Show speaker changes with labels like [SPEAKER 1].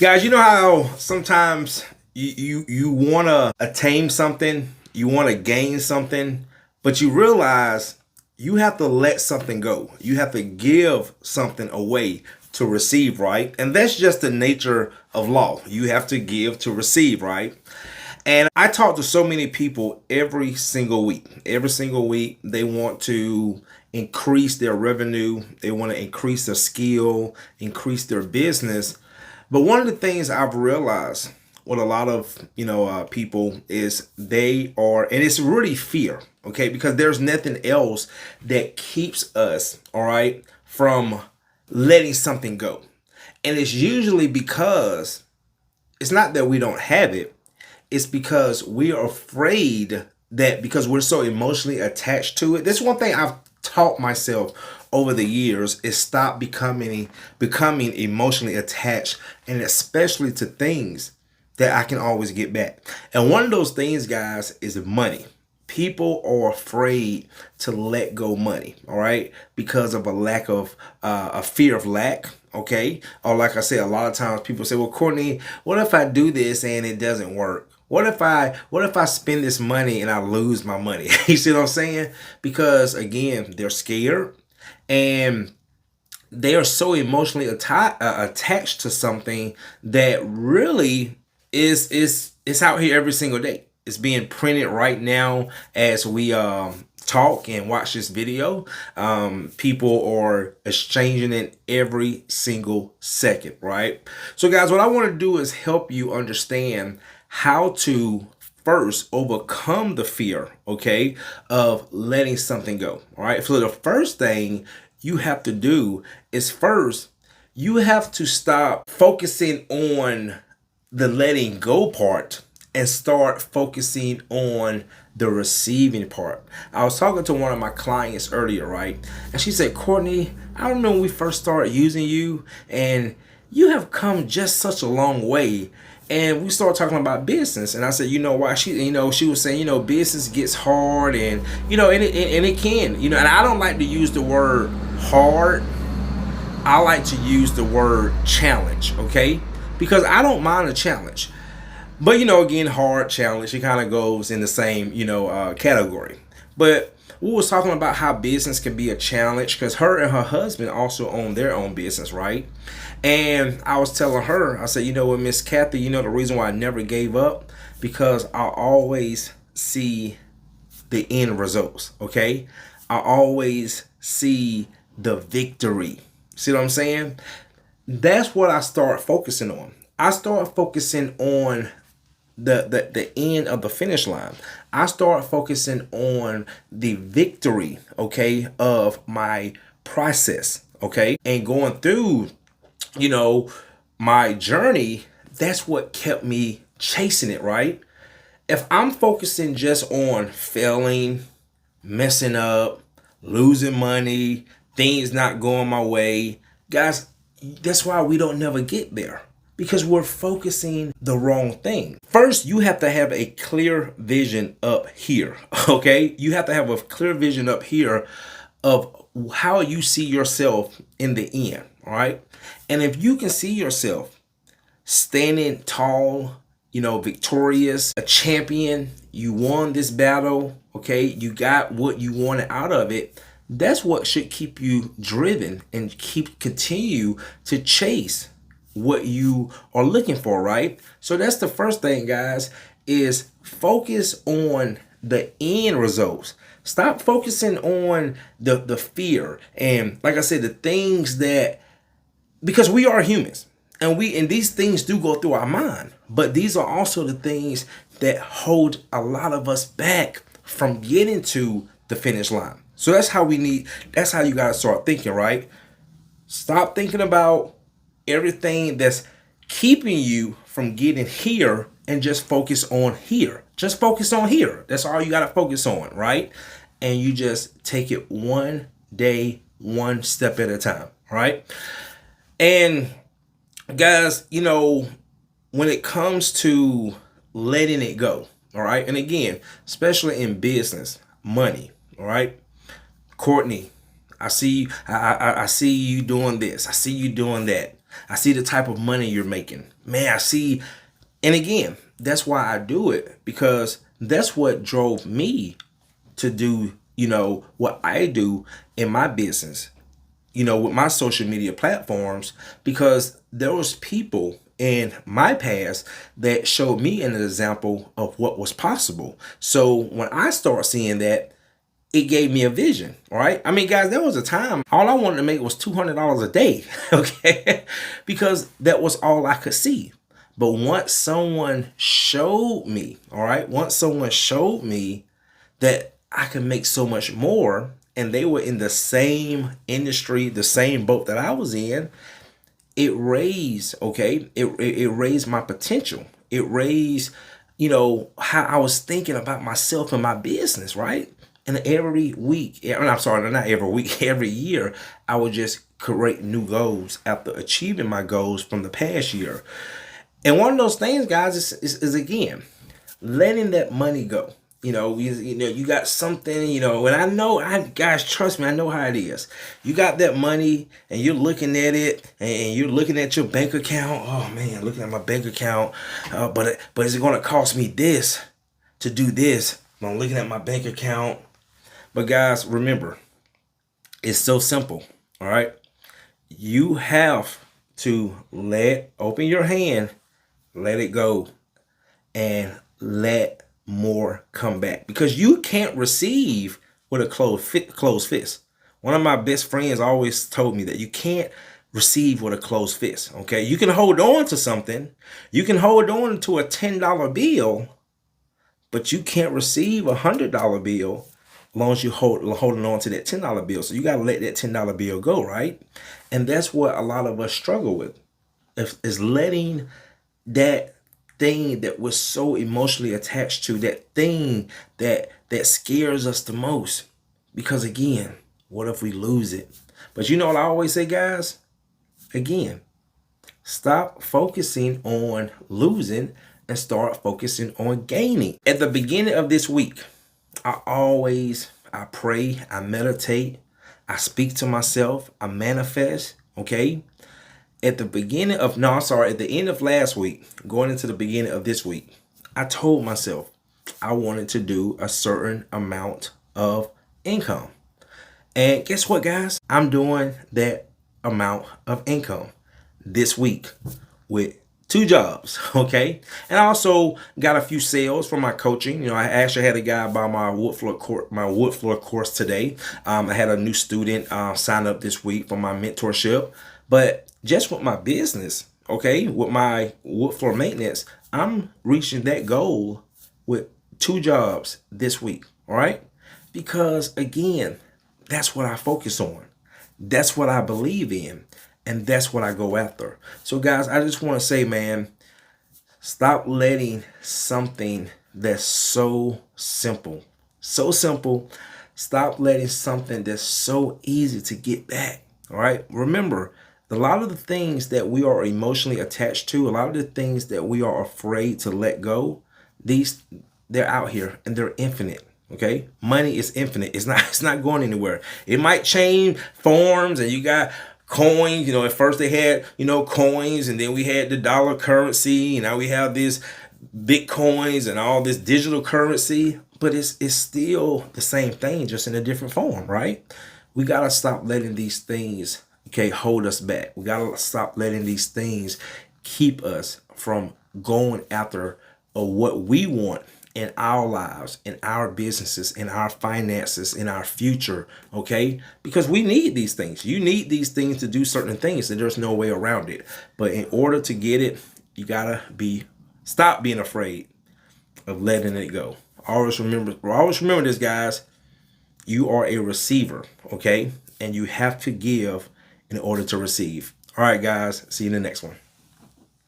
[SPEAKER 1] Guys, you know how sometimes you want to attain something, you want to gain something, but you realize you have to let something go. You have to give something away to receive, right? And that's just the nature of law. You have to give to receive, right? And I talk to so many people every single week. Every single week, they want to increase their revenue, they want to increase their skill, increase their business. But one of the things I've realized with a lot of people is they are, and it's really fear, okay? Because there's nothing else that keeps us, all right, from letting something go. And it's usually because it's not that we don't have it, it's because we are afraid that because we're so emotionally attached to it. This is one thing I've taught myself over the years is stop becoming emotionally attached, and especially to things that I can always get back. And one of those things, guys, is money. People are afraid to let go money, all right, because of a lack of a fear of lack, okay? Or like I said, a lot of times people say, well, Courtney, what if I do this and it doesn't work? What if I spend this money and I lose my money? You see what I'm saying? Because again, they're scared and they are so emotionally attached to something that really is out here every single day. It's being printed right now as we talk and watch this video. People are exchanging it every single second, right? So guys, what I want to do is help you understand how to first overcome the fear, okay, of letting something go. All right. So the first thing you have to do is first, you have to stop focusing on the letting go part and start focusing on the receiving part. I was talking to one of my clients earlier, right? And she said, Courtney, I remember when we first started using you and you have come just such a long way. And we started talking about business, and I said, you know why? She was saying, business gets hard, and and it can, and I don't like to use the word hard. I like to use the word challenge, okay? Because I don't mind a challenge, but again, hard, challenge, it kind of goes in the same category. But we was talking about how business can be a challenge because her and her husband also own their own business, right? And I was telling her, I said, what, Miss Kathy, the reason why I never gave up, because I always see the end results, okay? I always see the victory. See what I'm saying? That's what I start focusing on. I start focusing on the end of the finish line. I start focusing on the victory, okay, of my process, okay? And going through my journey, that's what kept me chasing it, right? If I'm focusing just on failing, messing up, losing money, things not going my way, guys, that's why we don't never get there, because we're focusing the wrong thing. First, you have to have a clear vision up here, okay? You have to have a clear vision up here of how you see yourself in the end, all right? And if you can see yourself standing tall, victorious, a champion, you won this battle, okay? You got what you wanted out of it. That's what should keep you driven and continue to chase what you are looking for, right? So that's the first thing, guys, is focus on the end results. Stop focusing on the fear and, like I said, the things that, because we are humans and these things do go through our mind, but these are also the things that hold a lot of us back from getting to the finish line. So that's how you got to start thinking, right? Stop thinking about everything that's keeping you from getting here and just focus on here. Just focus on here. That's all you got to focus on, right? And you just take it one day, one step at a time, right? And guys, when it comes to letting it go, all right? And again, especially in business, money, all right? Courtney, I see you doing this. I see you doing that. I see the type of money you're making. Man, I see. And again, that's why I do it, because that's what drove me to do, what I do in my business, with my social media platforms, because there was people in my past that showed me an example of what was possible. So when I start seeing that, it gave me a vision, right? I mean, guys, there was a time all I wanted to make was $200 a day, okay? Because that was all I could see. But once someone showed me, all right, once someone showed me that I could make so much more, and they were in the same industry, the same boat that I was in, it raised, okay, it raised my potential. It raised, how I was thinking about myself and my business, right? And every week, I'm sorry, not every week, every year, I would just create new goals after achieving my goals from the past year. And one of those things, guys, is again, letting that money go. You got something, and guys, trust me, I know how it is. You got that money and you're looking at it and you're looking at your bank account. Oh man, looking at my bank account. But is it going to cost me this to do this? I'm looking at my bank account. But guys, remember, it's so simple. All right. You have to open your hand, let it go, and let more come back, because you can't receive with a closed fist. One of my best friends always told me that you can't receive with a closed fist. Okay, you can hold on to something, you can hold on to a $10 bill, but you can't receive a $100 bill as long as you holding on to that $10 bill. So you got to let that $10 bill go, right? And that's what a lot of us struggle with, is letting that thing that we're so emotionally attached to, that thing that scares us the most. Because again, what if we lose it? But you know what I always say, guys? Again, stop focusing on losing and start focusing on gaining. At the beginning of this week, I pray, I meditate, I speak to myself, I manifest, okay? At the end of last week, going into the beginning of this week, I told myself I wanted to do a certain amount of income. And guess what, guys? I'm doing that amount of income this week with 2 jobs, okay? And I also got a few sales from my coaching. I actually had a guy buy my wood floor course today. I had a new student sign up this week for my mentorship. But just with my business, okay, with my wood floor maintenance, I'm reaching that goal with 2 jobs this week, all right? Because again, that's what I focus on. That's what I believe in. And that's what I go after. So guys, I just want to say, man, stop letting something that's so simple, stop letting something that's so easy to get back, all right? Remember, a lot of the things that we are emotionally attached to, a lot of the things that we are afraid to let go, they're out here and they're infinite. Okay, money is infinite. It's not going anywhere. It might change forms, and you got coins. At first they had coins, and then we had the dollar currency, and now we have this Bitcoins and all this digital currency. But it's still the same thing, just in a different form, right? We gotta stop letting these things hold us back. We gotta stop letting these things keep us from going after what we want in our lives, in our businesses, in our finances, in our future, okay? Because we need these things. You need these things to do certain things, and there's no way around it. But in order to get it, you gotta stop being afraid of letting it go. Always remember this, guys. You are a receiver, okay? And you have to give in order to receive. All right, guys. See you in the next one.